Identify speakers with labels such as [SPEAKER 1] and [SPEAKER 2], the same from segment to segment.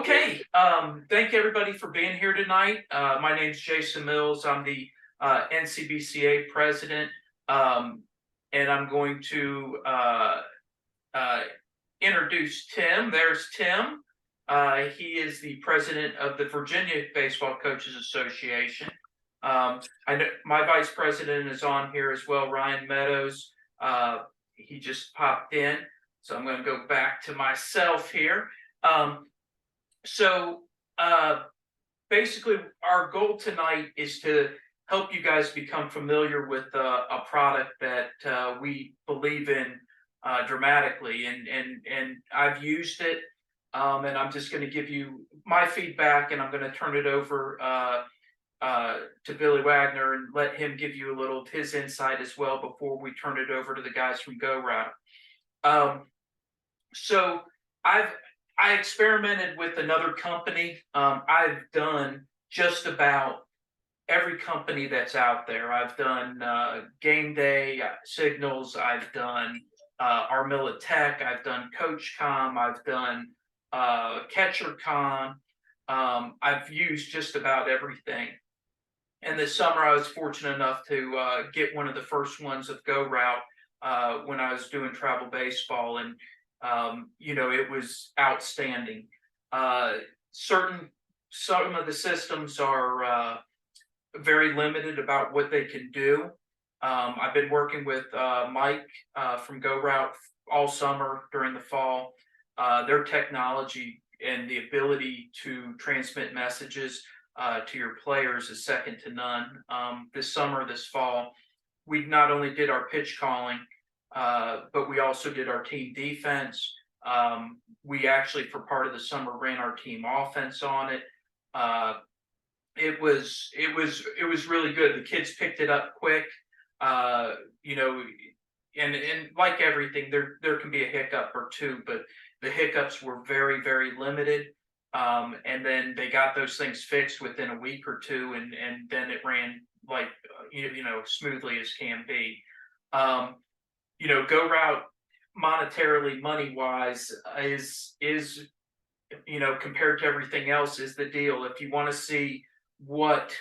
[SPEAKER 1] Okay, thank everybody for being here tonight. My name's Jason Mills. I'm the NCBCA president, and I'm going to introduce Tim. There's Tim. He is the president of the Virginia Baseball Coaches Association. I know my vice president is on here as well, Ryan Meadows. He just popped in, so I'm going to go back to myself here. So basically, our goal tonight is to help you guys become familiar with a product that we believe in dramatically, and I've used it, and I'm just going to give you my feedback, and I'm going to turn it over to Billy Wagner and let him give you a little of his insight as well before we turn it over to the guys from GoRout. So I experimented with another company. I've done just about every company that's out there. I've done Game Day, Signals, I've done Armilla Tech, I've done CoachCom, I've done CatcherCom. I've used just about everything. And this summer I was fortunate enough to get one of the first ones of GoRout when I was doing travel baseball, and it was outstanding. Some of the systems are very limited about what they can do. I've been working with Mike from GoRout all summer during the fall. Their technology and the ability to transmit messages to your players is second to none. This fall, we not only did our pitch calling, but we also did our team defense. We actually, for part of the summer, ran our team offense on it. It was really good. The kids picked it up quick. And like everything, there can be a hiccup or two, but the hiccups were very, very limited. And then they got those things fixed within a week or two, and then it ran like smoothly as can be. GoRout monetarily, money wise, is compared to everything else, is the deal. If you want to see what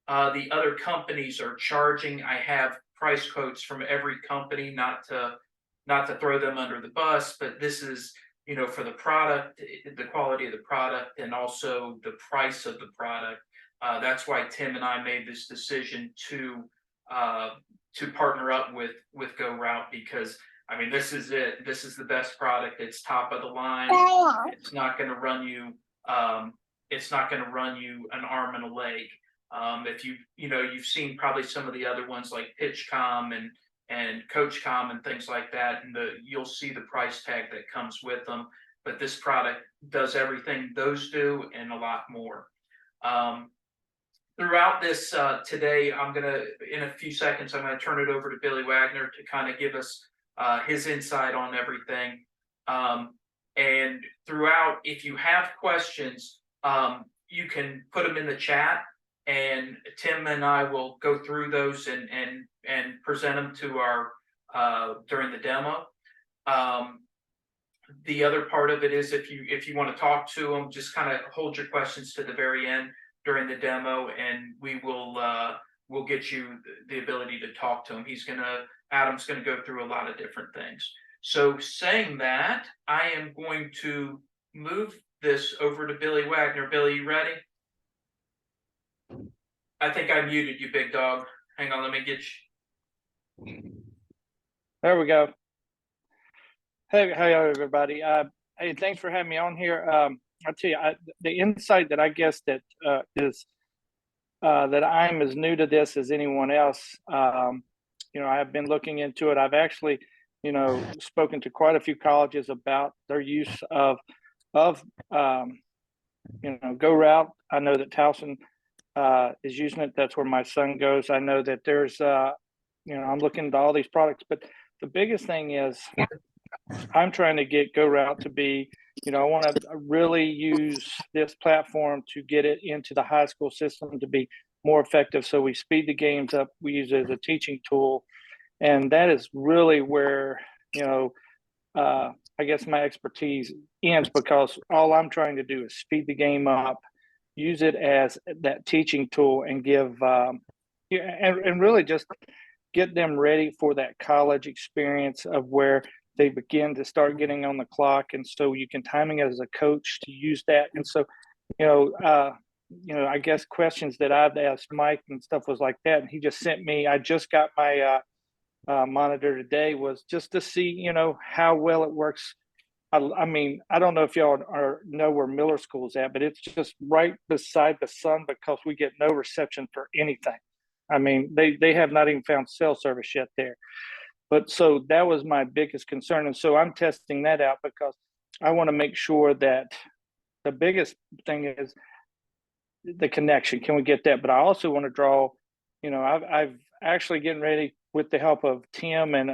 [SPEAKER 1] the other companies are charging, I have price quotes from every company, not to throw them under the bus, but this is for the product, the quality of the product, and also the price of the product. That's why Tim and I made this decision to partner up with GoRout, because I mean, this is it. This is the best product. It's top of the line. It's not going to run you. It's not going to run you an arm and a leg. If you've seen probably some of the other ones like PitchCom and CoachCom and things like that, and you'll see the price tag that comes with them. But this product does everything those do and a lot more. Throughout this today, in a few seconds, I'm going to turn it over to Billy Wagner to kind of give us his insight on everything. And throughout, if you have questions, you can put them in the chat, and Tim and I will go through those and present them to our during the demo. The other part of it is if you want to talk to them, just kind of hold your questions to the very end during the demo, and we'll get you the ability to talk to him. Adam's gonna go through a lot of different things. So saying that, I am going to move this over to Billy Wagner. Billy, you ready? I think I muted you, big dog. Hang on, let me get you.
[SPEAKER 2] There we go. Hey, everybody. Hey, thanks for having me on here. I'll tell you, the insight that I guess that is that I'm as new to this as anyone else. I've been looking into it. I've actually, spoken to quite a few colleges about their use of GoRout. I know that Towson is using it. That's where my son goes. I know that there's, I'm looking into all these products, but the biggest thing is I'm trying to get GoRout to be, I want to really use this platform to get it into the high school system to be more effective. So we speed the games up. We use it as a teaching tool. And that is really where, I guess my expertise ends, because all I'm trying to do is speed the game up, use it as that teaching tool, and give and really just get them ready for that college experience of where they begin to start getting on the clock. And so you can timing it as a coach to use that. And so, you know, I guess questions that I've asked Mike and stuff was like that. And he just sent me, I just got my monitor today, was just to see, you know, how well it works. I mean, I don't know if y'all know where Miller School's at, but it's just right beside the sun, because we get no reception for anything. I mean, they have not even found cell service yet there. But so that was my biggest concern. And so I'm testing that out, because I want to make sure that the biggest thing is the connection. Can we get that? But I also want to draw, you know, I've actually getting ready with the help of Tim and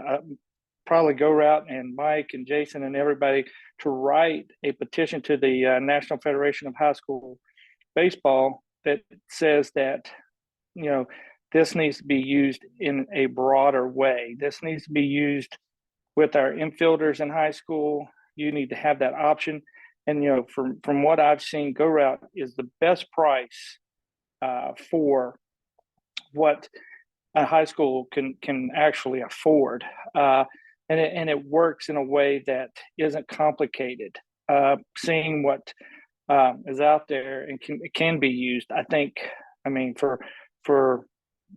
[SPEAKER 2] probably GoRout and Mike and Jason and everybody to write a petition to the National Federation of High School Baseball that says that, you know, this needs to be used in a broader way. This needs to be used with our infielders in high school. You need to have that option. And, you know, from what I've seen, GoRout is the best price for what a high school can actually afford. And it works in a way that isn't complicated. Seeing what is out there and can be used, I think, I mean, for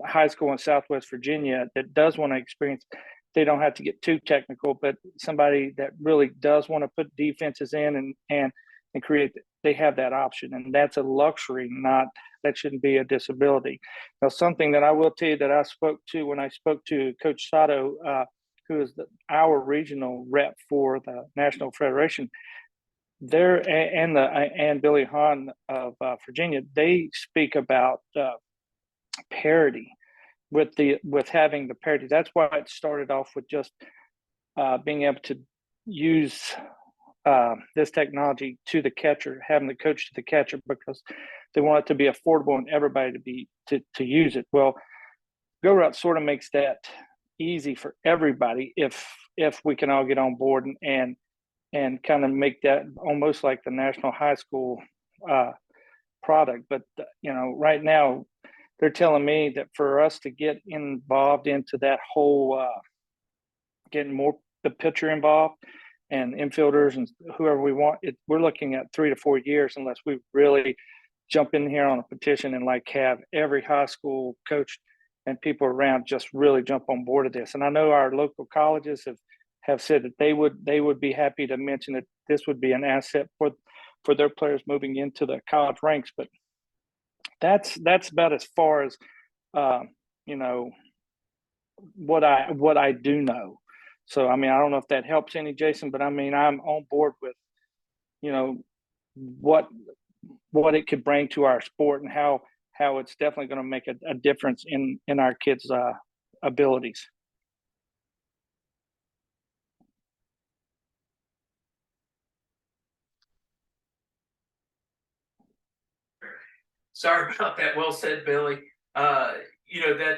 [SPEAKER 2] high school in Southwest Virginia that does want to experience, they don't have to get too technical, but somebody that really does want to put defenses in and create, they have that option. And that's a luxury, that shouldn't be a disability. Now, something that I will tell you that I spoke to when I spoke to Coach Sato, who is our regional rep for the National Federation, there, and Billy Hahn of Virginia, they speak about parity with having the parity. That's why it started off with just being able to use this technology to the catcher, having the coach to the catcher, because they want it to be affordable and everybody to use it. Well, GoRout sort of makes that easy for everybody if we can all get on board and kind of make that almost like the national high school product. But you know, right now they're telling me that for us to get involved into that whole getting more the pitcher involved and infielders and whoever we want, we're looking at 3 to 4 years unless we really jump in here on a petition and like have every high school coach and people around just really jump on board of this. And I know our local colleges have said that they would be happy to mention that this would be an asset for their players moving into the college ranks. But that's about as far as you know, what I do know. So I mean, I don't know if that helps any, Jason, but I mean, I'm on board with, you know, what it could bring to our sport and how it's definitely going to make a difference in our kids' abilities.
[SPEAKER 1] Sorry about that. Well said, Billy. You know,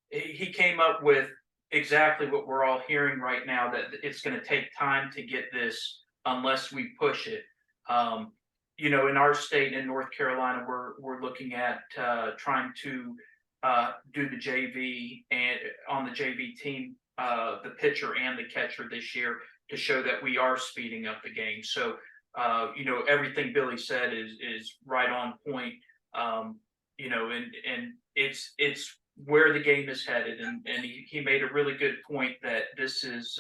[SPEAKER 1] he came up with exactly what we're all hearing right now, that it's going to take time to get this unless we push it. You know, in our state in North Carolina, we're looking at trying to do the JV and on the JV team, the pitcher and the catcher this year, to show that we are speeding up the game. So you know, everything Billy said is right on point. You know, and it's where the game is headed, and he made a really good point that this is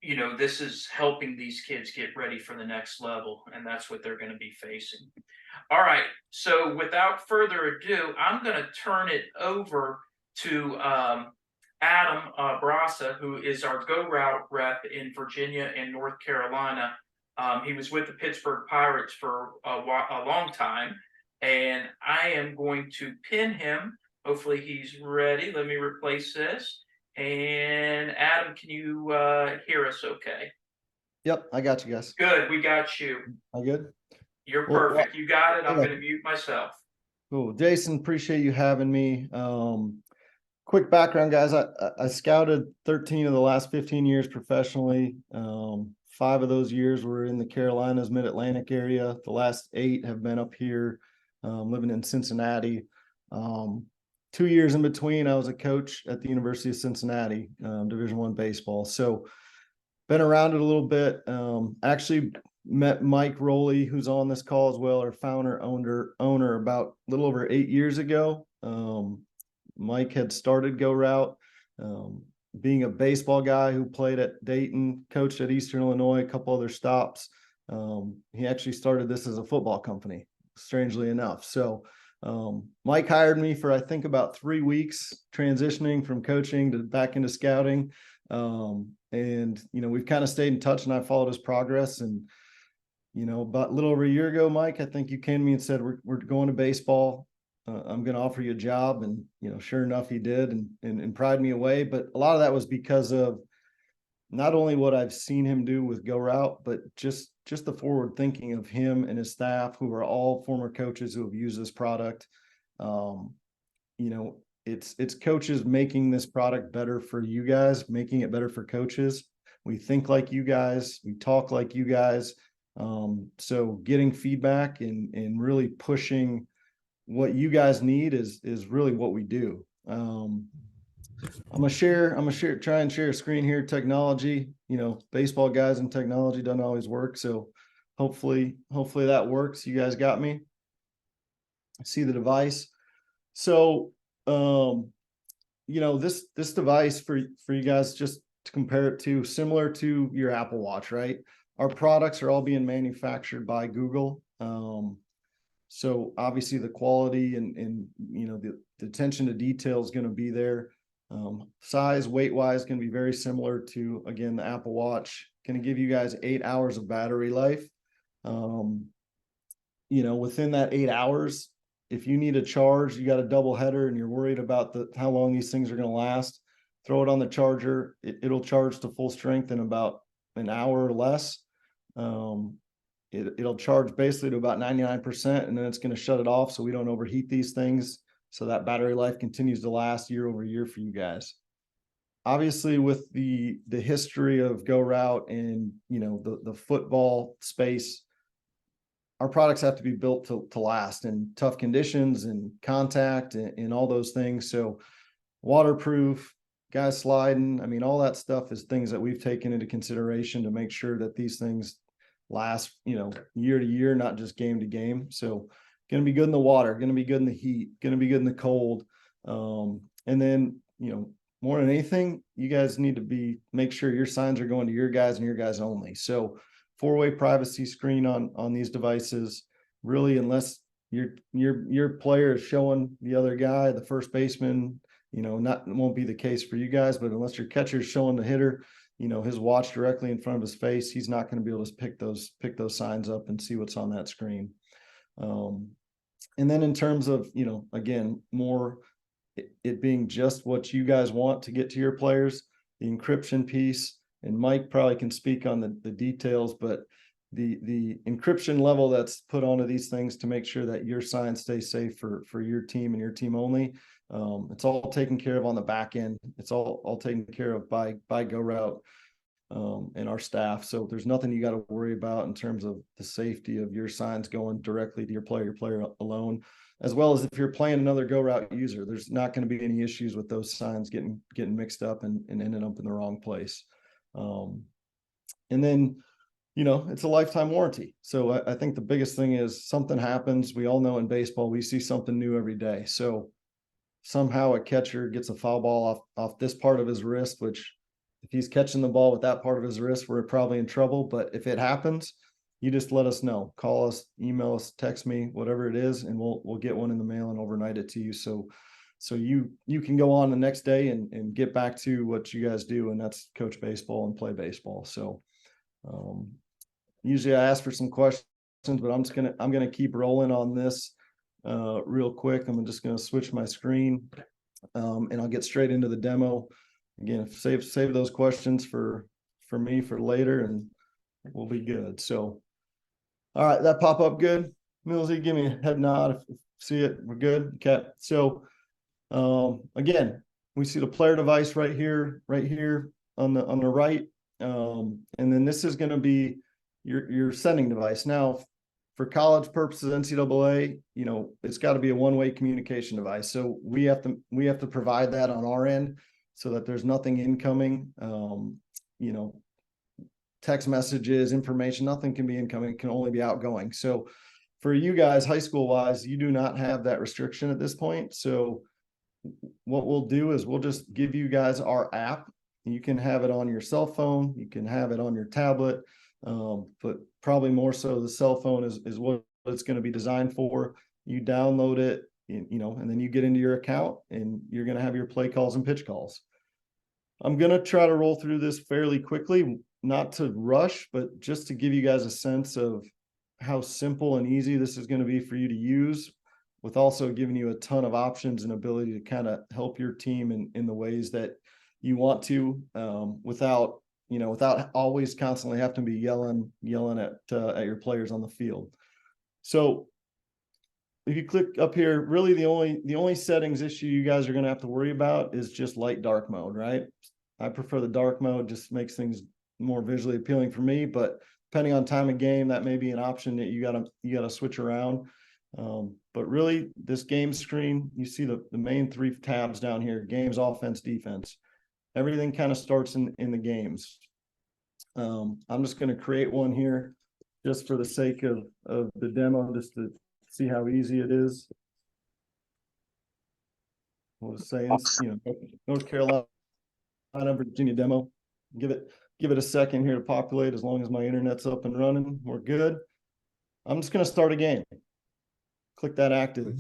[SPEAKER 1] you know, this is helping these kids get ready for the next level, and that's what they're going to be facing. All right, so without further ado, I'm going to turn it over to Adam Brasa, who is our GoRout rep in Virginia and North Carolina. He was with the Pittsburgh Pirates for a long time, and I am going to pin him. Hopefully he's ready. Let me replace this. And Adam, can you hear us okay?
[SPEAKER 3] Yep, I got you guys.
[SPEAKER 1] Good, we got you.
[SPEAKER 3] All good?
[SPEAKER 1] You're perfect. You got it. I'm going to mute myself.
[SPEAKER 3] Cool. Jason, appreciate you having me. quick background, guys. I scouted 13 of the last 15 years professionally. 5 of those years were in the Carolinas, Mid-Atlantic area. The last 8 have been up here, living in Cincinnati. 2 years in between, I was a coach at the University of Cincinnati, Division I baseball. So been around it a little bit. Actually met Mike Rowley, who's on this call as well, our founder, owner about a little over 8 years ago. Mike had started GoRout, being a baseball guy who played at Dayton, coached at Eastern Illinois, a couple other stops. He actually started this as a football company, strangely enough. So Mike hired me for, I think, about 3 weeks, transitioning from coaching to back into scouting. And, we've kind of stayed in touch, and I followed his progress. And, about a little over a year ago, Mike, I think you came to me and said, we're going to baseball. I'm going to offer you a job. And, sure enough, he did, and pried me away. But a lot of that was because of not only what I've seen him do with GoRout, but just the forward thinking of him and his staff, who are all former coaches who have used this product. It's coaches making this product better for you guys, making it better for coaches. We think like you guys, we talk like you guys. So getting feedback and really pushing what you guys need is really what we do. I'm gonna try and share a screen here. Technology, baseball guys and technology doesn't always work. So hopefully that works. You guys got me? I see the device. So, this device for you guys, just to compare it to, similar to your Apple Watch, right? Our products are all being manufactured by Google. So obviously the quality and the attention to detail is going to be there. Size, weight wise, going to be very similar to, again, the Apple Watch. Going to give you guys 8 hours of battery life. Within that 8 hours, if you need a charge, you got a double header and you're worried about how long these things are going to last, throw it on the charger. It'll charge to full strength in about an hour or less. It'll charge basically to about 99%, and then it's going to shut it off so we don't overheat these things. So that battery life continues to last year over year for you guys. Obviously, with the history of GoRout and the football space, our products have to be built to last in tough conditions and contact and all those things. So waterproof, guys sliding, all that stuff is things that we've taken into consideration to make sure that these things last, year to year, not just game to game. So going to be good in the water, going to be good in the heat, going to be good in the cold. And then, more than anything, you guys need to make sure your signs are going to your guys and your guys only. So 4-way privacy screen on these devices, really, unless your player is showing the other guy, the first baseman, it won't be the case for you guys, but unless your catcher is showing the hitter, his watch directly in front of his face, he's not going to be able to pick those signs up and see what's on that screen. And then in terms of, again, more it being just what you guys want to get to your players, the encryption piece, and Mike probably can speak on the details, but the encryption level that's put onto these things to make sure that your signs stay safe for your team and your team only. It's all taken care of on the back end. It's all taken care of by GoRout and our staff. So there's nothing you got to worry about in terms of the safety of your signs going directly to your player alone, as well as if you're playing another GoRout user. There's not going to be any issues with those signs getting mixed up and ending up in the wrong place. And then, it's a lifetime warranty. So I think the biggest thing is something happens. We all know in baseball, we see something new every day. So somehow a catcher gets a foul ball off this part of his wrist, which if he's catching the ball with that part of his wrist, we're probably in trouble. But if it happens, you just let us know, call us, email us, text me, whatever it is, and we'll get one in the mail and overnight it to you. So you can go on the next day and get back to what you guys do, and that's coach baseball and play baseball. So usually I ask for some questions, but I'm gonna keep rolling on this real quick. I'm just gonna switch my screen and I'll get straight into the demo. Again, save those questions for me for later, and we'll be good. So all right, that pop up good? Millsy, give me a head nod if you see it. We're good. Okay. So again, we see the player device right here on the right. And then this is going to be your sending device. Now, for college purposes, NCAA, you know, it's got to be a one-way communication device. So we have to provide that on our end so that there's nothing incoming. You know, text messages, information, nothing can be incoming, it can only be outgoing. So for you guys, high school wise, you do not have that restriction at this point. So what we'll do is we'll just give you guys our app. You can have it on your cell phone, you can have it on your tablet, but probably more so the cell phone is what it's going to be designed for. You download it, you know, and then you get into your account and you're going to have your play calls and pitch calls. I'm going to try to roll through this fairly quickly, not to rush, but just to give you guys a sense of how simple and easy this is going to be for you to use, with also giving you a ton of options and ability to kind of help your team in the ways that you want to, without always constantly having to be yelling at your players on the field. So if you click up here, really the only settings issue you guys are going to have to worry about is just light dark mode, right? I prefer the dark mode, just makes things more visually appealing for me, but depending on time of game, that may be an option that you gotta switch around. But really this game screen, you see the main three tabs down here: games, offense, defense. Everything kind of starts in the games. I'm just going to create one here just for the sake of the demo, just to see how easy it is. We'll just say, you know, North Carolina, Virginia demo. Give it a second here to populate. As long as my internet's up and running, we're good. I'm just going to start a game. Click that active.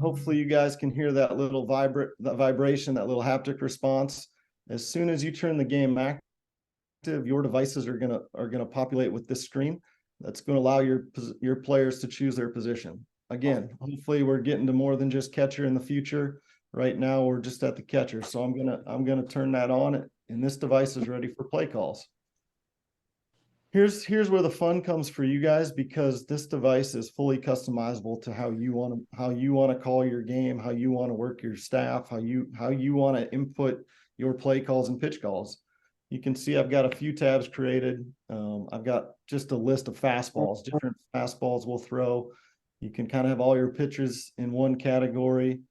[SPEAKER 3] Hopefully you guys can hear that little vibration, that little haptic response. As soon as you turn the game active, your devices are gonna populate with this screen. That's going to allow your players to choose their position. Again, hopefully we're getting to more than just catcher in the future. Right now we're just at the catcher. So I'm gonna turn that on, and this device is ready for play calls. Here's where the fun comes for you guys, because this device is fully customizable to how you want to call your game, how you want to work your staff, how you want to input your play calls and pitch calls. You can see I've got a few tabs created. I've got just a list of fastballs, different fastballs we'll throw. You can kind of have all your pitches in one category.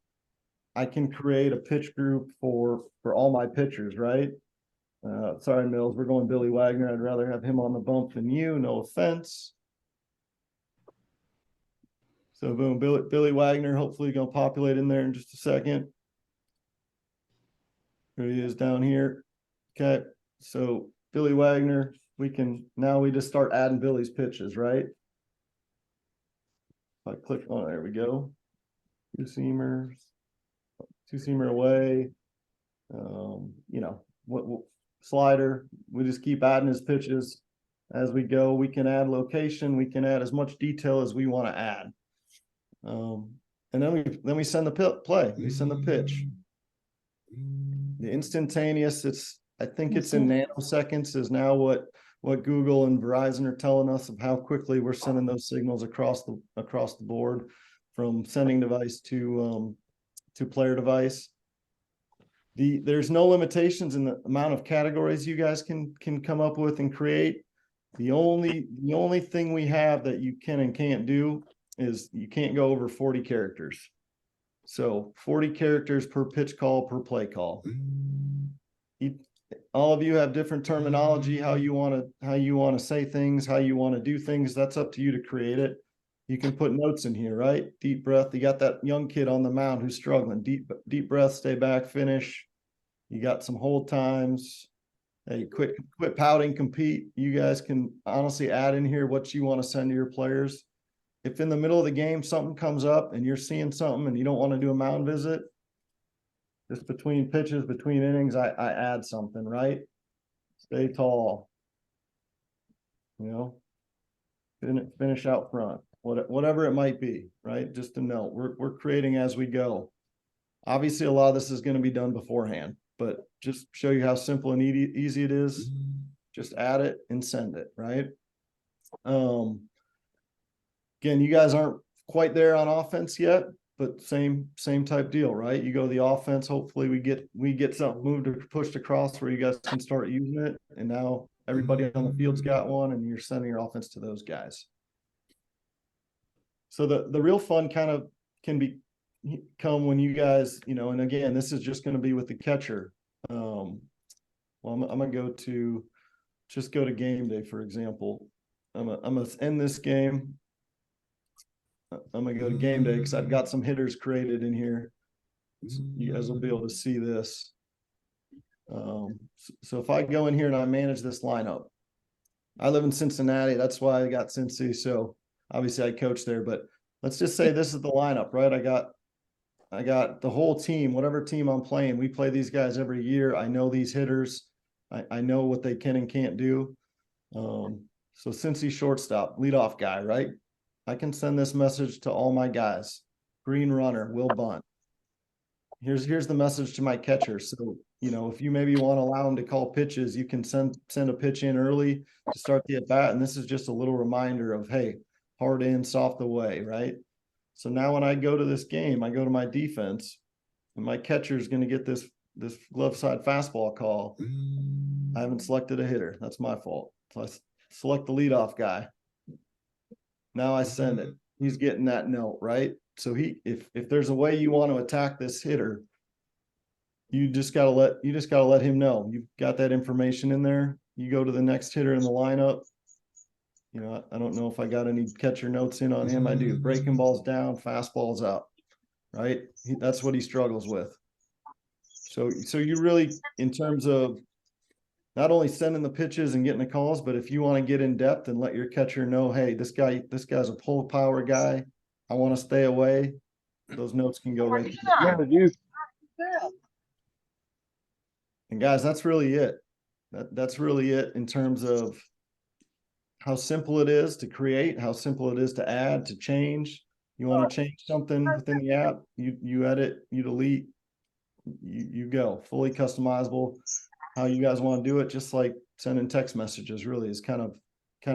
[SPEAKER 3] I can create a pitch group for all my pitchers, right? Sorry, Mills, we're going Billy Wagner. I'd rather have him on the bump than you. No offense. So boom, Billy Wagner, hopefully going to populate in there in just a second. Here he is down here. Okay, so Billy Wagner, we just start adding Billy's pitches, right? If I click on it, there we go. Two-seamer away. You know, slider. We just keep adding his pitches as we go. We can add location. We can add as much detail as we want to add. And then we send the play. We send the pitch. The instantaneous, I think it's in nanoseconds is now what Google and Verizon are telling us of how quickly we're sending those signals across the board, from sending device to player device. There's no limitations in the amount of categories you guys can come up with and create. The only thing we have that you can and can't do is you can't go over 40 characters. So 40 characters per pitch call, per play call. All of you have different terminology, how you want to say things, how you want to do things. That's up to you to create it. You can put notes in here, right? Deep breath. You got that young kid on the mound who's struggling. Deep breath, stay back, finish. You got some hold times. Hey, quit pouting, compete. You guys can honestly add in here what you want to send to your players. If in the middle of the game something comes up and you're seeing something and you don't want to do a mound visit, just between pitches, between innings, I add something, right? Stay tall. You know, finish out front. Whatever it might be, right? Just to note, we're creating as we go. Obviously, a lot of this is going to be done beforehand, but just show you how simple and easy it is. Just add it and send it, right? Again, you guys aren't quite there on offense yet, but same type deal, right? You go to the offense, hopefully we get something moved or pushed across where you guys can start using it. And now everybody on the field's got one, and you're sending your offense to those guys. So the real fun kind of can come when you guys, and again, this is just going to be with the catcher. Well, I'm gonna go to game day, for example. I'm gonna end this game. I'm gonna go to game day because I've got some hitters created in here. You guys will be able to see this. So if I go in here and I manage this lineup, I live in Cincinnati. That's why I got Cincy. So obviously I coach there, but let's just say this is the lineup, right? I got the whole team, whatever team I'm playing. We play these guys every year. I know these hitters. I know what they can and can't do. So Cincy shortstop, leadoff guy, right? I can send this message to all my guys. Green runner, will bunt. Here's the message to my catcher. So, if you maybe want to allow them to call pitches, you can send a pitch in early to start the at bat. And this is just a little reminder of, hey, hard in, soft away, right? So now when I go to this game, I go to my defense, and my catcher is going to get this glove side fastball call. I haven't selected a hitter. That's my fault. So I select the leadoff guy. Now I send it. He's getting that note, right? So if there's a way you want to attack this hitter, you just gotta let him know. You've got that information in there. You go to the next hitter in the lineup. I don't know if I got any catcher notes in on him. I do. Breaking balls down, fastballs up, right? That's what he struggles with. So you really, in terms of not only sending the pitches and getting the calls, but if you want to get in depth and let your catcher know, hey, this guy's a pull power guy. I want to stay away. Those notes can go right. And guys, that's really it. That's really it in terms of how simple it is to create, how simple it is to add, to change. You want to change something within the app, you edit, you delete, you go. Fully customizable. How you guys want to do it, just like sending text messages, really is kind of. So.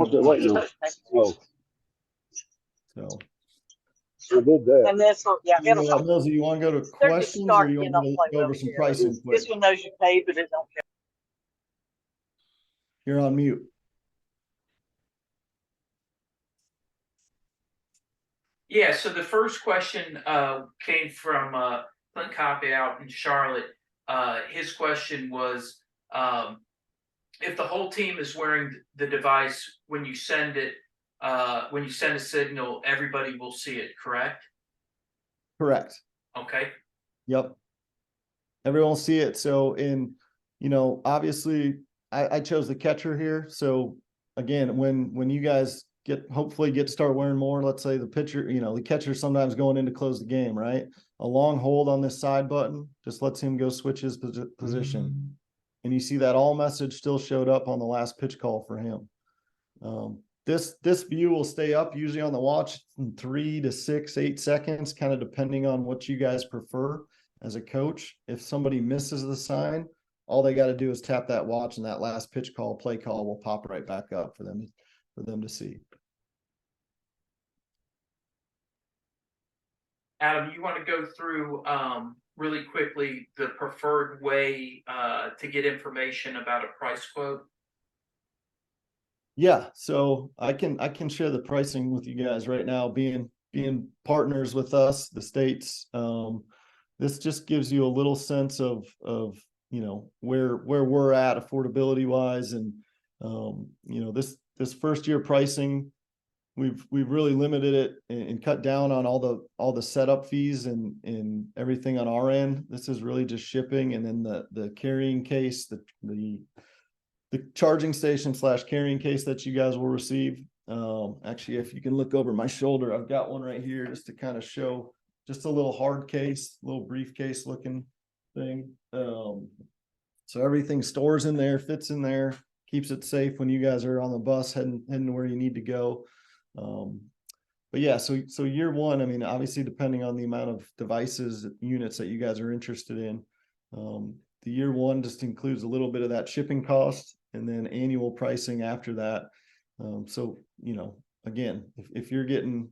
[SPEAKER 4] I did that.
[SPEAKER 5] And this one, yeah, it'll.
[SPEAKER 3] Mills, you want to go to
[SPEAKER 5] They're just
[SPEAKER 3] questions, or you
[SPEAKER 5] starting,
[SPEAKER 3] want to go over some pricing quick?
[SPEAKER 5] This one knows you paid, but it don't care.
[SPEAKER 3] You're on mute.
[SPEAKER 1] Yeah, so the first question came from Clint Coppy out in Charlotte. His question was, if the whole team is wearing the device when you send it, when you send a signal, everybody will see it, correct?
[SPEAKER 3] Correct.
[SPEAKER 1] Okay.
[SPEAKER 3] Yep. Everyone will see it. So obviously I chose the catcher here. So again, when you guys hopefully get to start wearing more, let's say the pitcher, the catcher sometimes going in to close the game, right? A long hold on this side button just lets him go switch his position. And you see that all message still showed up on the last pitch call for him. This view will stay up usually on the watch in 3 to 6, 8 seconds, kind of depending on what you guys prefer as a coach. If somebody misses the sign, all they got to do is tap that watch, and that last pitch call, play call will pop right back up for them to see.
[SPEAKER 1] Adam, you want to go through really quickly the preferred way to get information about a price quote?
[SPEAKER 3] Yeah, so I can share the pricing with you guys right now, being partners with us, the states. This just gives you a little sense of where we're at affordability wise, and this first year pricing, we've really limited it and cut down on all the setup fees and everything on our end. This is really just shipping, and then the carrying case, the charging station / carrying case that you guys will receive. Actually, if you can look over my shoulder, I've got one right here just to kind of show, just a little hard case, little briefcase looking thing. So everything stores in there, fits in there, keeps it safe when you guys are on the bus heading to where you need to go. But yeah, so year one, I mean, obviously depending on the amount of devices, units that you guys are interested in, the year one just includes a little bit of that shipping cost, and then annual pricing after that. So, again, if you're getting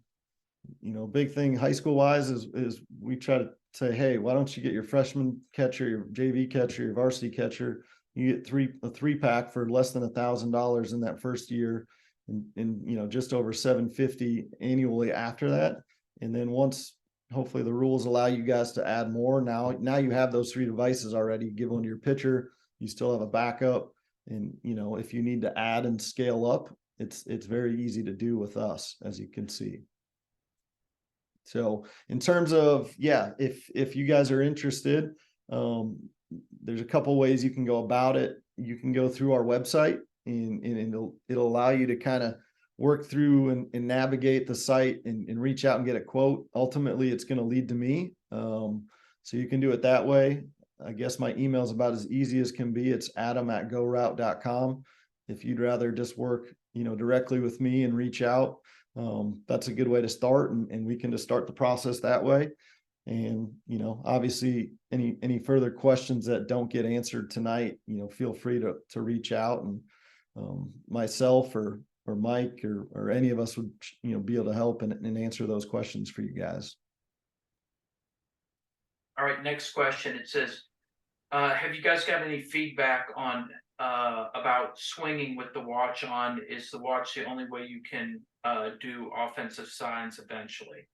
[SPEAKER 3] big thing high school wise is we try to say, hey, why don't you get your freshman catcher, your JV catcher, your varsity catcher? You get a 3-pack for less than $1,000 in that first year, and just over $750 annually after that. And then once hopefully the rules allow you guys to add more, now you have those 3 devices already. You give one to your pitcher, you still have a backup, and if you need to add and scale up, it's very easy to do with us, as you can see. So in terms of, if you guys are interested, there's a couple ways you can go about it. You can go through our website, and it'll allow you to kind of work through and navigate the site and reach out and get a quote. Ultimately, it's going to lead to me. So you can do it that way. I guess my email is about as easy as can be. It's adam@gorout.com. If you'd rather just work, directly with me and reach out, that's a good way to start, and we can just start the process that way. And, obviously any further questions that don't get answered tonight, feel free to reach out, and myself or Mike or any of us would, be able to help and answer those questions for you guys.
[SPEAKER 1] All right, next question. It says, have you guys got any feedback on about swinging with the watch on? Is the watch the only way you can do offensive signs eventually?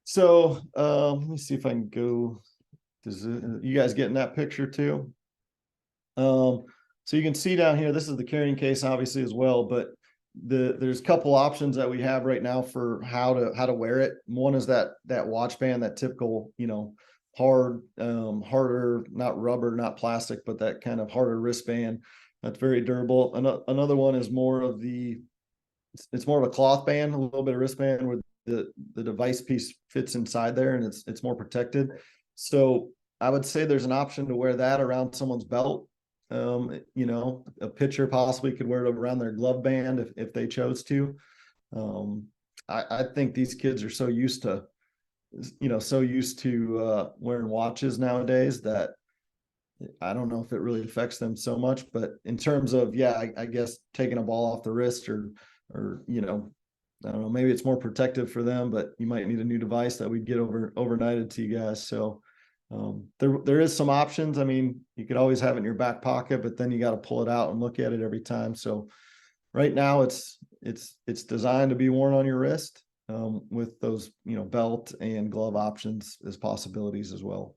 [SPEAKER 3] So let me see if I can go. You guys getting that picture too? So you can see down here, this is the carrying case obviously as well, but there's a couple options that we have right now for how to wear it. One is that watch band, that typical, harder, not rubber, not plastic, but that kind of harder wristband that's very durable. Another one is it's more of a cloth band, a little bit of wristband where the device piece fits inside there, and it's more protected. So I would say there's an option to wear that around someone's belt. A pitcher possibly could wear it around their glove band if they chose to. I think these kids are so used to wearing watches nowadays that I don't know if it really affects them so much. But in terms of, I guess taking a ball off the wrist or I don't know, maybe it's more protective for them, but you might need a new device that we'd get overnighted to you guys. So there is some options. I mean, you could always have it in your back pocket, but then you got to pull it out and look at it every time. So right now it's designed to be worn on your wrist, with those, belt and glove options as possibilities as well.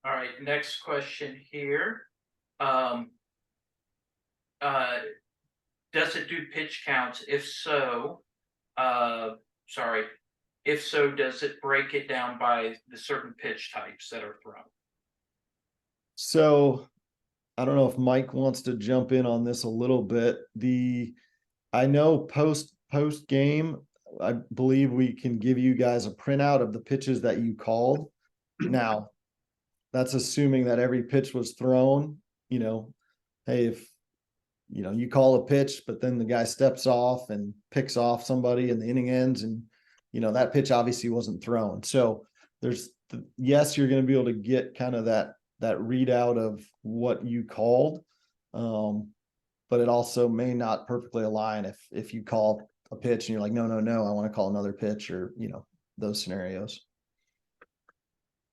[SPEAKER 1] All right, next question here. Does it do pitch counts? If so, does it break it down by the certain pitch types that are thrown?
[SPEAKER 3] So I don't know if Mike wants to jump in on this a little bit. I know post game, I believe we can give you guys a printout of the pitches that you called. Now, that's assuming that every pitch was thrown. Hey, if you call a pitch, but then the guy steps off and picks off somebody and the inning ends, and that pitch obviously wasn't thrown. So yes, you're going to be able to get kind of that readout of what you called, but it also may not perfectly align if you call a pitch and you're like, no, I want to call another pitch, or those scenarios.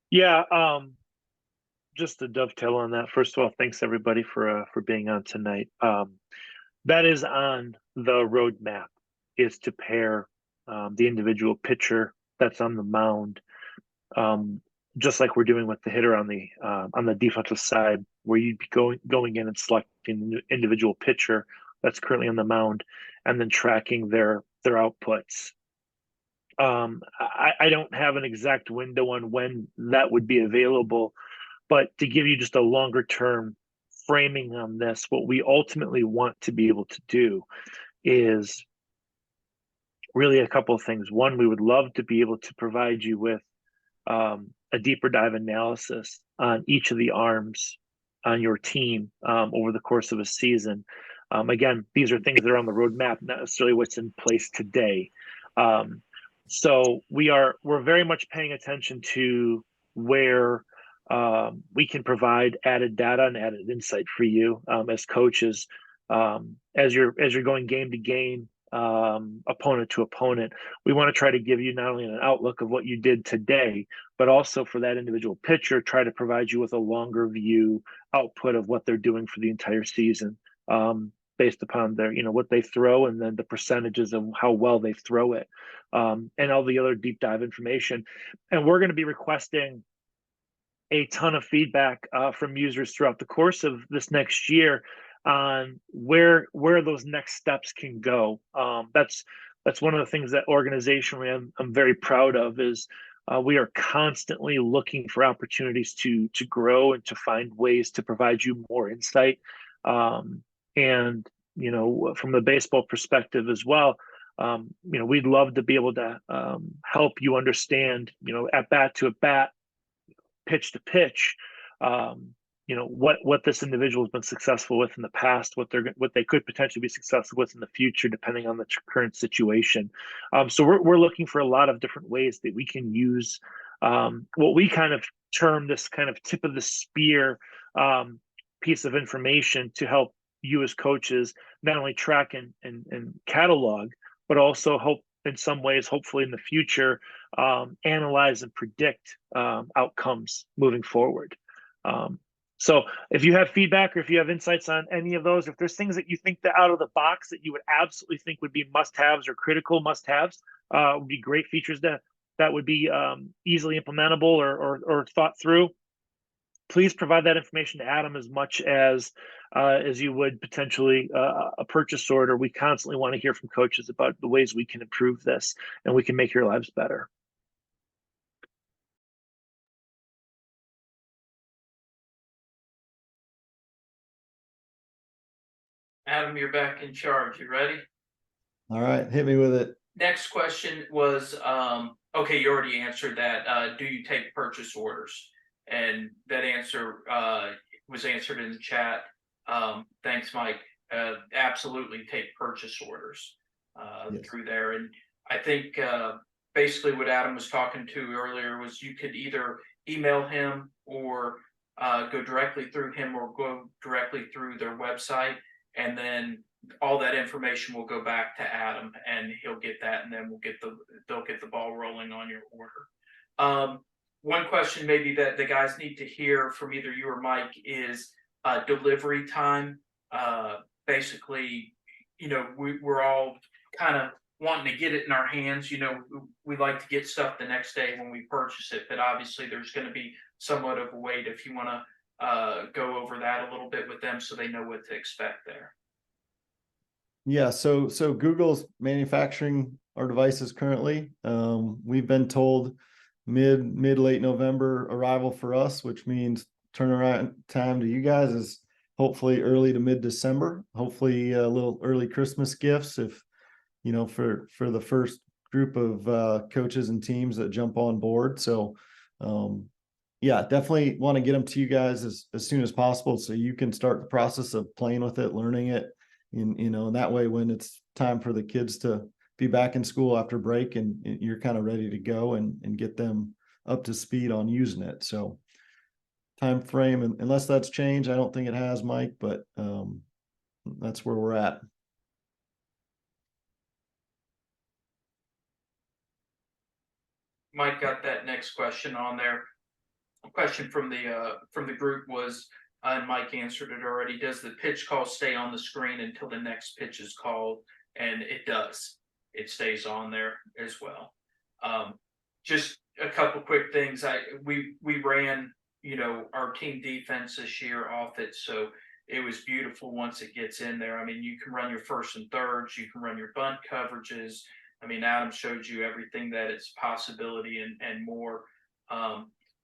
[SPEAKER 6] Yeah, just to dovetail on that, first of all, thanks everybody for being on tonight. That is on the roadmap, is to pair the individual pitcher that's on the mound, just like we're doing with the hitter on the defensive side, where you'd be going in and selecting the individual pitcher that's currently on the mound, and then tracking their outputs. I don't have an exact window on when that would be available, but to give you just a longer term framing on this, what we ultimately want to be able to do is really a couple of things. One, we would love to be able to provide you with a deeper dive analysis on each of the arms on your team over the course of a season. Again, these are things that are on the roadmap, not necessarily what's in place today. So we're very much paying attention to where we can provide added data and added insight for you as coaches, as you're going game to game, opponent to opponent. We want to try to give you not only an outlook of what you did today, but also for that individual pitcher, try to provide you with a longer view output of what they're doing for the entire season, based upon their, what they throw, and then the percentages of how well they throw it, and all the other deep dive information. And we're going to be requesting a ton of feedback from users throughout the course of this next year on where those next steps can go. That's one of the things that organizationally I'm very proud of, is we are constantly looking for opportunities to grow and to find ways to provide you more insight. And from the baseball perspective as well, we'd love to be able to help you understand, at bat to at bat, pitch to pitch, what this individual has been successful with in the past, what they could potentially be successful with in the future, depending on the current situation. So we're looking for a lot of different ways that we can use what we kind of term this kind of tip of the spear piece of information to help you as coaches not only track and catalog, but also help in some ways, hopefully in the future, analyze and predict outcomes moving forward. So if you have feedback, or if you have insights on any of those, if there's things that you think that out of the box that you would absolutely think would be must-haves or critical must-haves, would be great features that would be easily implementable or thought through, please provide that information to Adam as much as you would potentially a purchase order. We constantly want to hear from coaches about the ways we can improve this and we can make your lives better.
[SPEAKER 1] Adam, you're back in charge. You ready?
[SPEAKER 3] All right, hit me with it.
[SPEAKER 1] Next question was, okay, you already answered that. Do you take purchase orders? And that answer was answered in the chat. Thanks, Mike. Absolutely take purchase orders
[SPEAKER 3] Yes.
[SPEAKER 1] through there. And I think basically what Adam was talking to earlier was you could either email him or go directly through him or go directly through their website. And then all that information will go back to Adam and he'll get that, and then they'll get the ball rolling on your order. One question maybe that the guys need to hear from either you or Mike is delivery time. Basically, we're all kind of wanting to get it in our hands. We like to get stuff the next day when we purchase it, but obviously there's going to be somewhat of a wait. If you want to go over that a little bit with them so they know what to expect there.
[SPEAKER 3] Yeah, so Google's manufacturing our devices currently. We've been told mid late November arrival for us, which means turnaround time to you guys is hopefully early to mid December. Hopefully a little early Christmas gifts, if for the first group of coaches and teams that jump on board. So yeah, definitely want to get them to you guys as soon as possible so you can start the process of playing with it, learning it. And that way, when it's time for the kids to be back in school after break, and you're kind of ready to go and get them up to speed on using it. So time frame, and unless that's changed, I don't think it has, Mike, but that's where we're at.
[SPEAKER 1] Mike got that next question on there. A question from the group was, and Mike answered it already, does the pitch call stay on the screen until the next pitch is called? And it does. It stays on there as well. Just a couple quick things. We ran, our team defense this year off it, so it was beautiful once it gets in there. I mean, you can run your first and thirds, you can run your bunt coverages. I mean, Adam showed you everything that it's possibility and more.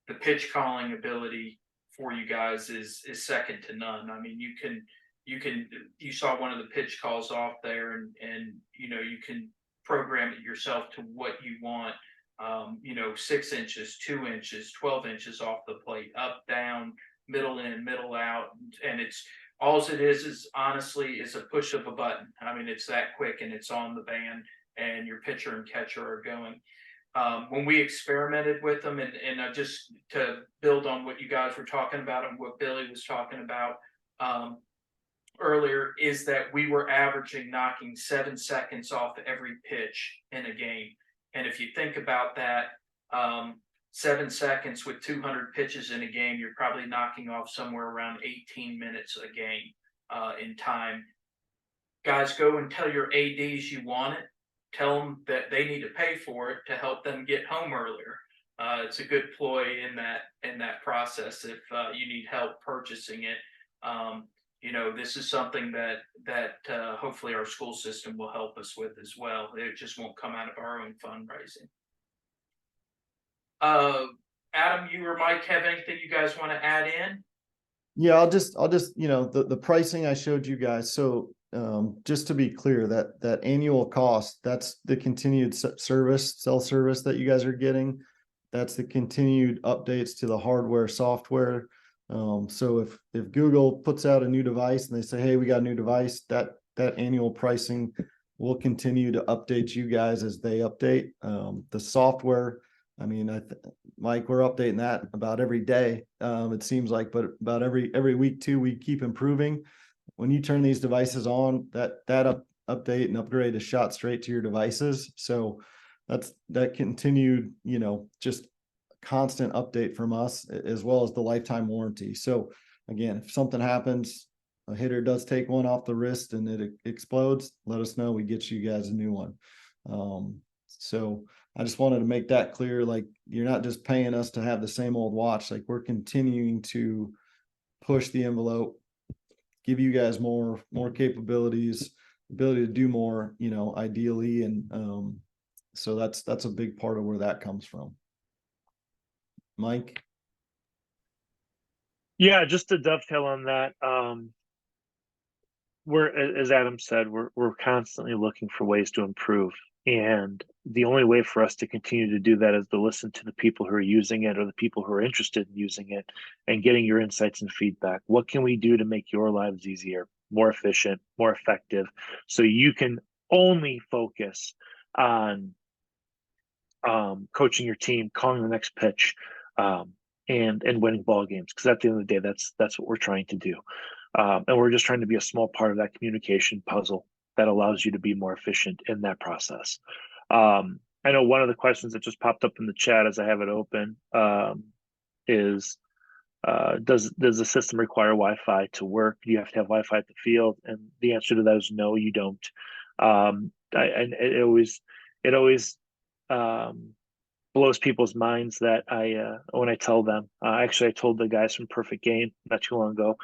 [SPEAKER 1] The pitch calling ability for you guys is second to none. I mean, you saw one of the pitch calls off there, and you can program it yourself to what you want. 6 inches, 2 inches, 12 inches off the plate, up, down, middle in, middle out, and it's all it is honestly is a push of a button. I mean, it's that quick, and it's on the band, and your pitcher and catcher are going. When we experimented with them, and just to build on what you guys were talking about and what Billy was talking about, earlier is that we were averaging knocking 7 seconds off every pitch in a game. And if you think about that, 7 seconds with 200 pitches in a game, you're probably knocking off somewhere around 18 minutes a game in time. Guys, go and tell your ADs you want it. Tell them that they need to pay for it to help them get home earlier. It's a good ploy in that process if you need help purchasing it. This is something that hopefully our school system will help us with as well. It just won't come out of our own fundraising. Adam, you or Mike have anything you guys want to add in?
[SPEAKER 3] Yeah, I'll just, the pricing I showed you guys. So just to be clear, that annual cost, that's the continued cell service that you guys are getting. That's the continued updates to the hardware, software. So if Google puts out a new device and they say, hey, we got a new device, that annual pricing will continue to update you guys as they update. The software, I mean, Mike, we're updating that about every day. It seems like, but about every week too, we keep improving. When you turn these devices on, that update and upgrade is shot straight to your devices. So that continued, just constant update from us, as well as the lifetime warranty. So again, if something happens, a hitter does take one off the wrist and it explodes, let us know. We get you guys a new one. So I just wanted to make that clear. Like, you're not just paying us to have the same old watch. Like, we're continuing to push the envelope, give you guys more capabilities, ability to do more, ideally. And so that's a big part of where that comes from. Mike?
[SPEAKER 6] Yeah, just to dovetail on that, as Adam said, we're constantly looking for ways to improve. And the only way for us to continue to do that is to listen to the people who are using it, or the people who are interested in using it, and getting your insights and feedback. What can we do to make your lives easier, more efficient, more effective, so you can only focus on coaching your team, calling the next pitch, and winning ball games? Because at the end of the day, that's what we're trying to do. And we're just trying to be a small part of that communication puzzle that allows you to be more efficient in that process. I know one of the questions that just popped up in the chat as I have it open is, does the system require Wi-Fi to work? Do you have to have Wi-Fi at the field? And the answer to that is no, you don't. It always blows people's minds that when I tell them, actually I told the guys from Perfect Game not too long ago,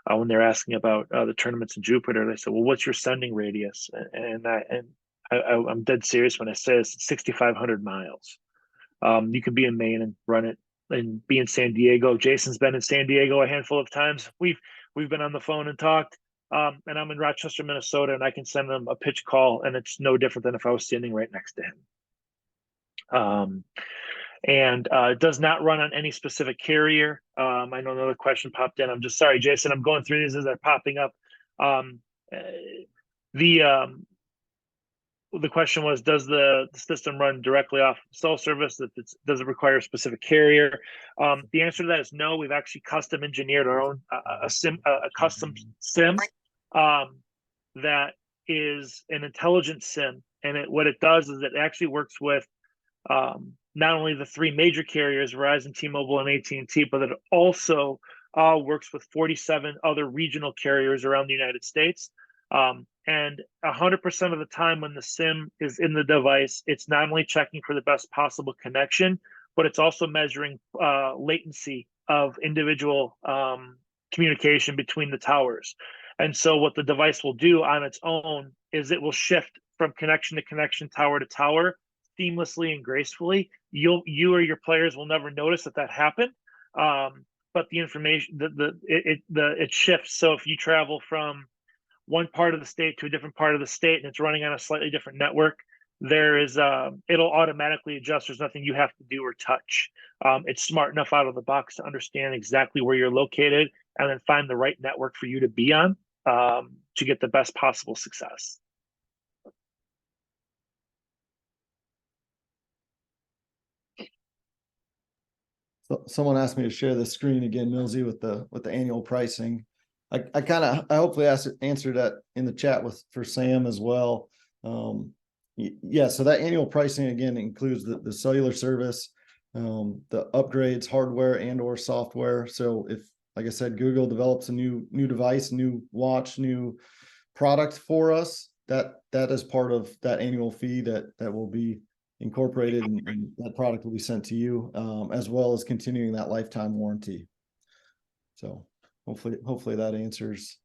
[SPEAKER 6] when they're asking about the tournaments in Jupiter, they said, well, what's your sending radius? And I'm dead serious when I say it's 6,500 miles. You can be in Maine and run it, and be in San Diego. Jason's been in San Diego a handful of times. We've been on the phone and talked. And I'm in Rochester, Minnesota, and I can send them a pitch call, and it's no different than if I was standing right next to him. And it does not run on any specific carrier. I know another question popped in. I'm just sorry, Jason. I'm going through these as they're popping up. The question was, does the system run directly off cell service? Does it require a specific carrier? The answer to that is no. We've actually custom engineered our own a custom SIM that is an intelligent SIM, and what it does is it actually works with not only the three major carriers, Verizon, T-Mobile, and AT&T, but it also works with 47 other regional carriers around the United States. And 100% of the time when the SIM is in the device, it's not only checking for the best possible connection, but it's also measuring latency of individual communication between the towers. And so what the device will do on its own is it will shift from connection to connection, tower to tower, seamlessly and gracefully. You or your players will never notice that happened. But the information, it shifts. So if you travel from one part of the state to a different part of the state and it's running on a slightly different network, it'll automatically adjust. There's nothing you have to do or touch. It's smart enough out of the box to understand exactly where you're located and then find the right network for you to be on to get the best possible success.
[SPEAKER 3] So someone asked me to share the screen again, Millsy, with the annual pricing. I kind of, I hopefully answered that in the chat for Sam as well. Yeah, so that annual pricing again includes the cellular service, the upgrades, hardware and or software. So if, like I said, Google develops a new device, new watch, new product for us, that is part of that annual fee that will be incorporated, and that product will be sent to you, as well as continuing that lifetime warranty. So hopefully that answers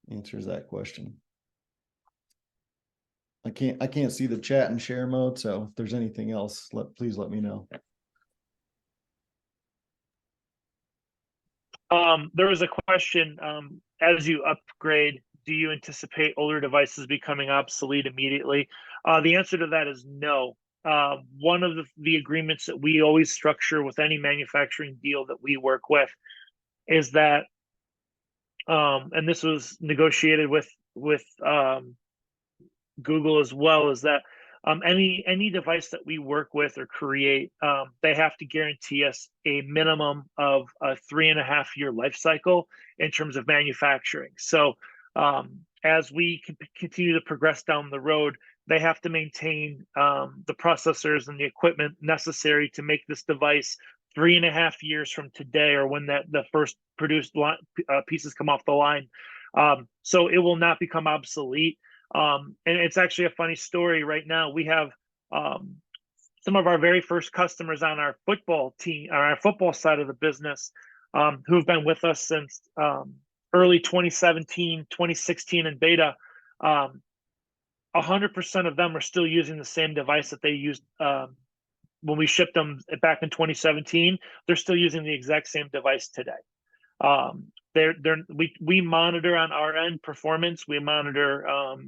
[SPEAKER 3] that question. I can't see the chat and share mode, so if there's anything else, please let me know.
[SPEAKER 6] There was a question, as you upgrade, do you anticipate older devices becoming obsolete immediately? The answer to that is no. One of the agreements that we always structure with any manufacturing deal that we work with is that, and this was negotiated with Google as well, is that any device that we work with or create, they have to guarantee us a minimum of a 3.5-year life cycle in terms of manufacturing. So as we continue to progress down the road, they have to maintain the processors and the equipment necessary to make this device 3.5 years from today, or when the first produced pieces come off the line. So it will not become obsolete. And it's actually a funny story. Right now, we have some of our very first customers on our football team, on our football side of the business, who've been with us since early 2017, 2016 in beta. 100% of them are still using the same device that they used when we shipped them back in 2017. They're still using the exact same device today. We monitor on our end performance, we monitor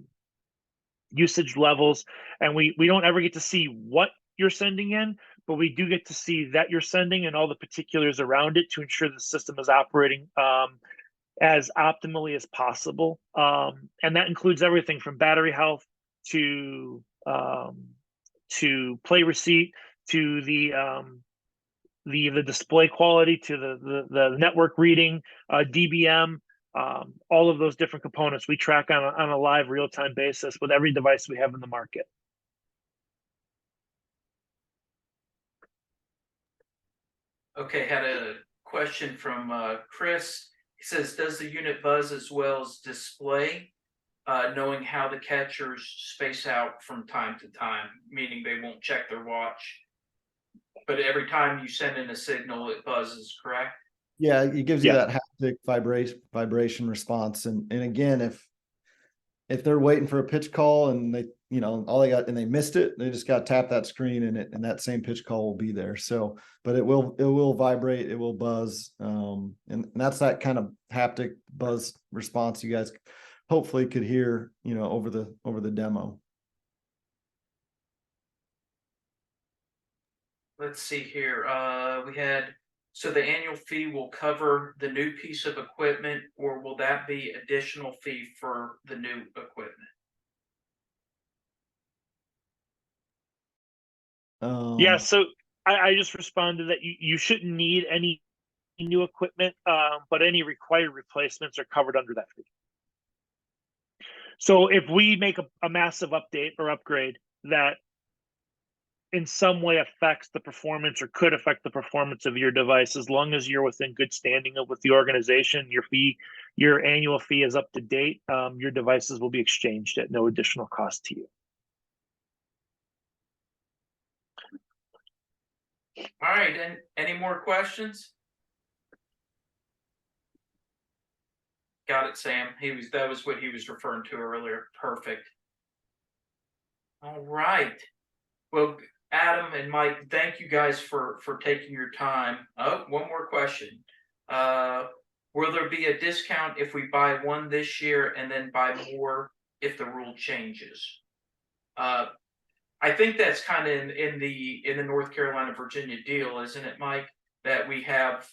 [SPEAKER 6] usage levels, and we don't ever get to see what you're sending in, but we do get to see that you're sending and all the particulars around it to ensure the system is operating as optimally as possible. And that includes everything from battery health to play receipt, to the display quality, to the network reading, DBM, all of those different components we track on a live real-time basis with every device we have in the market.
[SPEAKER 1] Okay, had a question from Chris. He says, does the unit buzz as well as display, knowing how the catchers space out from time to time, meaning they won't check their watch, but every time you send in a signal, it buzzes, correct?
[SPEAKER 3] Yeah, it gives you that haptic vibration response. And again, if they're waiting for a pitch call and they, all they got and they missed it, they just got to tap that screen and that same pitch call will be there. So, but it will vibrate, it will buzz. And that's that kind of haptic buzz response you guys hopefully could hear, over the demo.
[SPEAKER 1] Let's see here. So the annual fee will cover the new piece of equipment, or will that be additional fee for the new equipment?
[SPEAKER 6] Yeah, so I just responded that you shouldn't need any new equipment, but any required replacements are covered under that fee. So if we make a massive update or upgrade that in some way affects the performance or could affect the performance of your device, as long as you're within good standing with the organization, your annual fee is up to date, your devices will be exchanged at no additional cost to you.
[SPEAKER 1] All right, and any more questions? Got it, Sam. That was what he was referring to earlier. Perfect. All right. Well, Adam and Mike, thank you guys for taking your time. Oh, one more question. Will there be a discount if we buy one this year and then buy more if the rule changes? I think that's kind of in the North Carolina Virginia deal, isn't it, Mike? That we have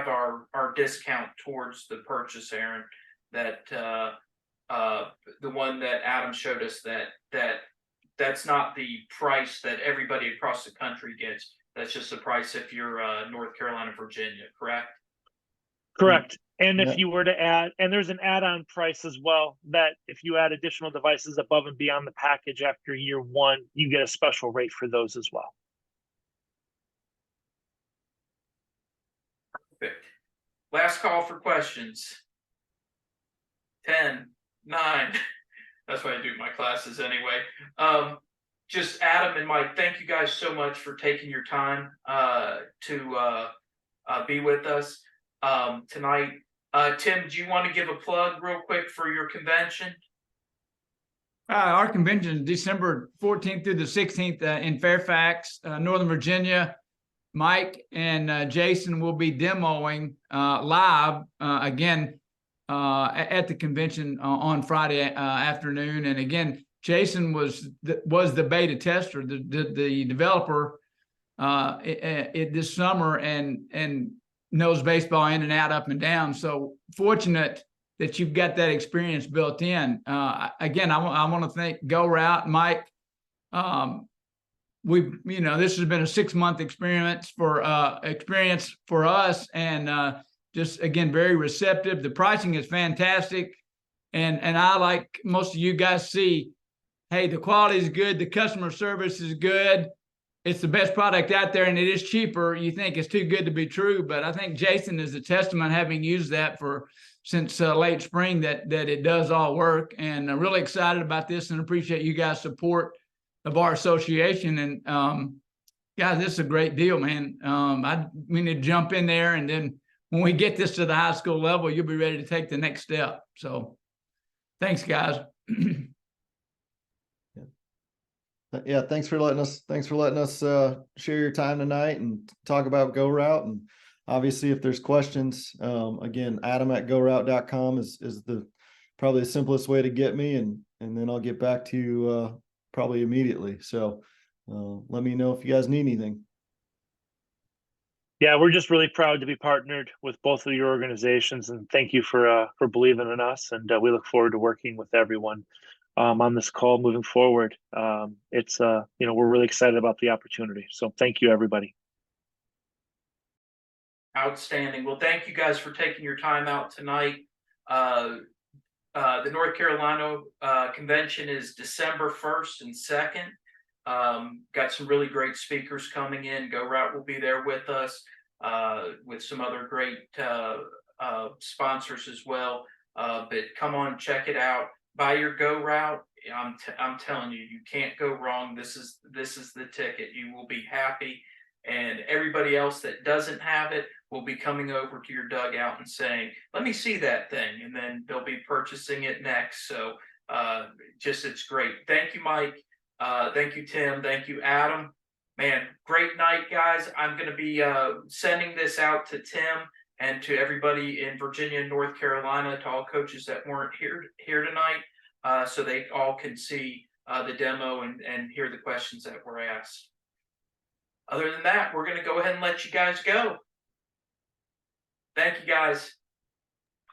[SPEAKER 1] our discount towards the purchase, Aaron. That the one that Adam showed us, that's not the price that everybody across the country gets. That's just the price if you're North Carolina, Virginia, correct?
[SPEAKER 6] Correct. And
[SPEAKER 3] Yeah.
[SPEAKER 6] if you were to add, and there's an add-on price as well, that if you add additional devices above and beyond the package after year 1, you get a special rate for those as well.
[SPEAKER 1] Perfect. Last call for questions. 10, 9. That's why I do my classes anyway. Just Adam and Mike, thank you guys so much for taking your time to be with us tonight. Tim, do you want to give a plug real quick for your convention?
[SPEAKER 7] Our convention is December 14th through the 16th in Fairfax, Northern Virginia. Mike and Jason will be demoing live again at the convention on Friday afternoon. And again, Jason was the beta tester, the developer this summer, and knows baseball in and out, up and down. So fortunate that you've got that experience built in. Again, I want to thank GoRout, Mike. This has been a 6-month experience for us, and just again very receptive. The pricing is fantastic, and I, like most of you guys, see, hey, the quality is good, the customer service is good. It's the best product out there, and it is cheaper. You think it's too good to be true, but I think Jason is a testament, having used that since late spring, that it does all work. And I'm really excited about this and appreciate you guys' support of our association. And guys, this is a great deal, man. We need to jump in there, and then when we get this to the high school level, you'll be ready to take the next step. So thanks, guys.
[SPEAKER 3] Yeah, thanks for letting us share your time tonight and talk about GoRout. And obviously, if there's questions, again, adam@gorout.com is probably the simplest way to get me, and then I'll get back to you probably immediately. So let me know if you guys need anything.
[SPEAKER 6] Yeah, we're just really proud to be partnered with both of your organizations, and thank you for believing in us. And we look forward to working with everyone on this call moving forward. We're really excited about the opportunity. So thank you, everybody.
[SPEAKER 1] Outstanding. Well, thank you guys for taking your time out tonight. The North Carolina convention is December 1st and 2nd. Got some really great speakers coming in. GoRout will be there with us, with some other great sponsors as well. But come on, check it out. Buy your GoRout. I'm telling you, you can't go wrong. This is the ticket. You will be happy, and everybody else that doesn't have it will be coming over to your dugout and saying, "Let me see that thing," and then they'll be purchasing it next. So it's great. Thank you, Mike. Thank you, Tim. Thank you, Adam. Man, great night, guys. I'm going to be sending this out to Tim and to everybody in Virginia and North Carolina, to all coaches that weren't here tonight, so they all can see the demo and hear the questions that were asked. Other than that, we're going to go ahead and let you guys go. Thank you, guys.